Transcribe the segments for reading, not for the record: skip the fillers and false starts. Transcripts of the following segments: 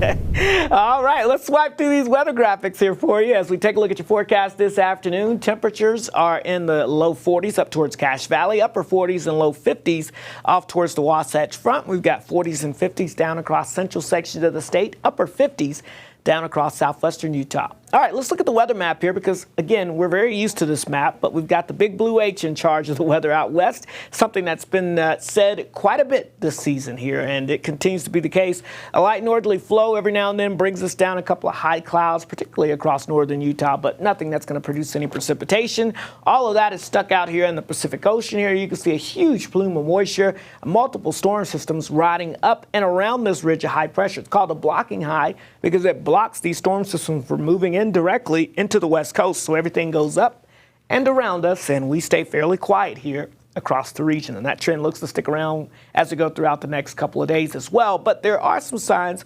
All right, let's swipe through these weather graphics here for you as we take a look at your forecast this afternoon. Temperatures are in the low 40s up towards Cache Valley, upper 40s and low 50s off towards the Wasatch Front. We've got 40s and 50s down across central sections of the state, upper 50s down across southwestern Utah. All right, let's look at the weather map here because, again, we're very used to this map, but we've got the big blue H in charge of the weather out west, something that's been said quite a bit this season here, and it continues to be the case. A light northerly flow every now and then brings us down a couple of high clouds, particularly across northern Utah, but nothing that's going to produce any precipitation. All of that is stuck out here in the Pacific Ocean here. You can see a huge plume of moisture, multiple storm systems riding up and around this ridge of high pressure. It's called a blocking high because it blocks these storm systems from moving in directly into the west coast, so everything goes up and around us, and we stay fairly quiet here across the region. And that trend looks to stick around as we go throughout the next couple of days as well. But there are some signs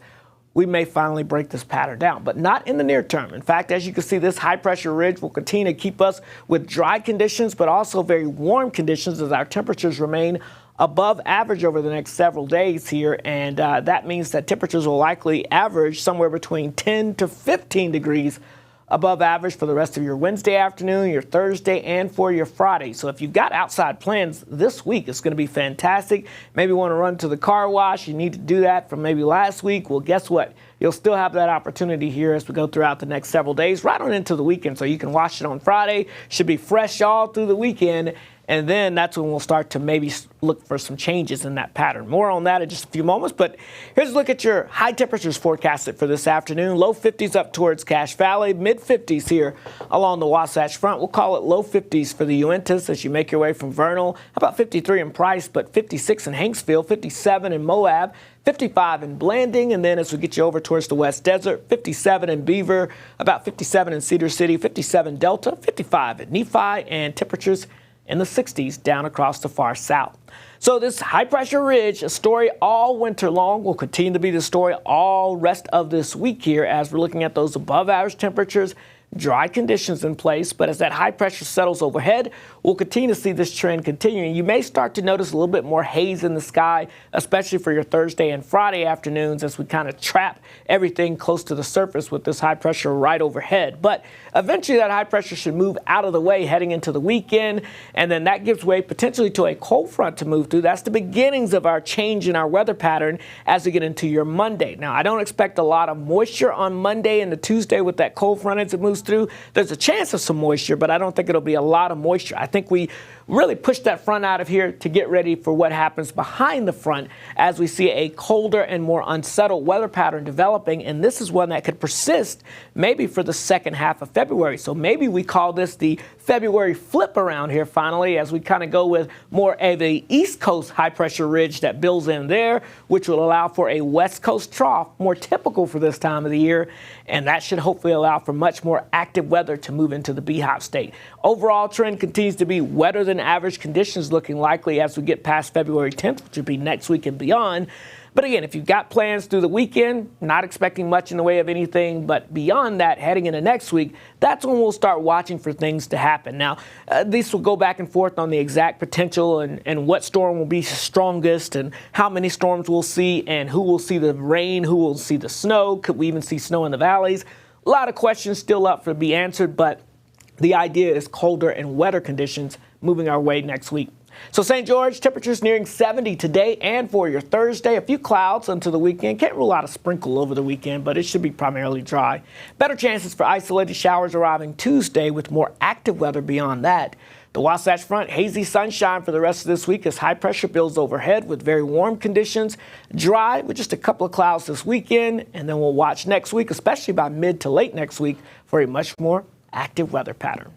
we may finally break this pattern down, but not in the near term. In fact, as you can see, this high pressure ridge will continue to keep us with dry conditions, but also very warm conditions as our temperatures remain above average over the next several days here, and that means that temperatures will likely average somewhere between 10 to 15 degrees above average for the rest of your Wednesday afternoon, your Thursday, and for your Friday. So if you've got outside plans this week, it's going to be fantastic. Maybe you want to run to the car wash. You need to do that from maybe last week. Well, guess what? You'll still have that opportunity here as we go throughout the next several days, right on into the weekend. So you can wash it on Friday. Should be fresh all through the weekend. And then that's when we'll start to maybe look for some changes in that pattern. More on that in just a few moments. But here's a look at your high temperatures forecasted for this afternoon. Low 50s up towards Cache Valley, mid 50s here along the Wasatch Front. We'll call it low 50s for the Uintas as you make your way from Vernal. How about 53 in Price, but 56 in Hanksville, 57 in Moab, 55 in Blanding, and then as we get you over towards the West Desert, 57 in Beaver, about 57 in Cedar City, 57 Delta, 55 at Nephi, and temperatures in the 60s down across the far south. So this high pressure ridge, a story all winter long, will continue to be the story all rest of this week here as we're looking at those above average temperatures, dry conditions in place, but as that high pressure settles overhead, we'll continue to see this trend continuing. You may start to notice a little bit more haze in the sky, especially for your Thursday and Friday afternoons as we kind of trap everything close to the surface with this high pressure right overhead. But eventually that high pressure should move out of the way heading into the weekend, and then that gives way potentially to a cold front to move through. That's the beginnings of our change in our weather pattern as we get into your Monday. Now, I don't expect a lot of moisture on Monday and the Tuesday with that cold front as it moves through. There's a chance of some moisture, but I don't think it'll be a lot of moisture. I think we really push that front out of here to get ready for what happens behind the front as we see a colder and more unsettled weather pattern developing, and this is one that could persist maybe for the second half of February. So maybe we call this the February flip around here finally as we kind of go with more of a East Coast high pressure ridge that builds in there, which will allow for a West Coast trough, more typical for this time of the year, and that should hopefully allow for much more active weather to move into the Beehive State. Overall trend continues to be wetter than average conditions looking likely as we get past February 10th, which would be next week and beyond. But again, if you've got plans through the weekend, not expecting much in the way of anything, but beyond that, heading into next week, that's when we'll start watching for things to happen. Now, these will go back and forth on the exact potential and what storm will be strongest and how many storms we'll see and who will see the rain, who will see the snow. Could we even see snow in the valleys? A lot of questions still up to be answered, but the idea is colder and wetter conditions moving our way next week. So St. George, temperatures nearing 70 today and for your Thursday. A few clouds into the weekend. Can't rule out a sprinkle over the weekend, but it should be primarily dry. Better chances for isolated showers arriving Tuesday with more active weather beyond that. The Wasatch Front, hazy sunshine for the rest of this week as high pressure builds overhead with very warm conditions. Dry with just a couple of clouds this weekend, and then we'll watch next week, especially by mid to late next week, for a much more active weather pattern.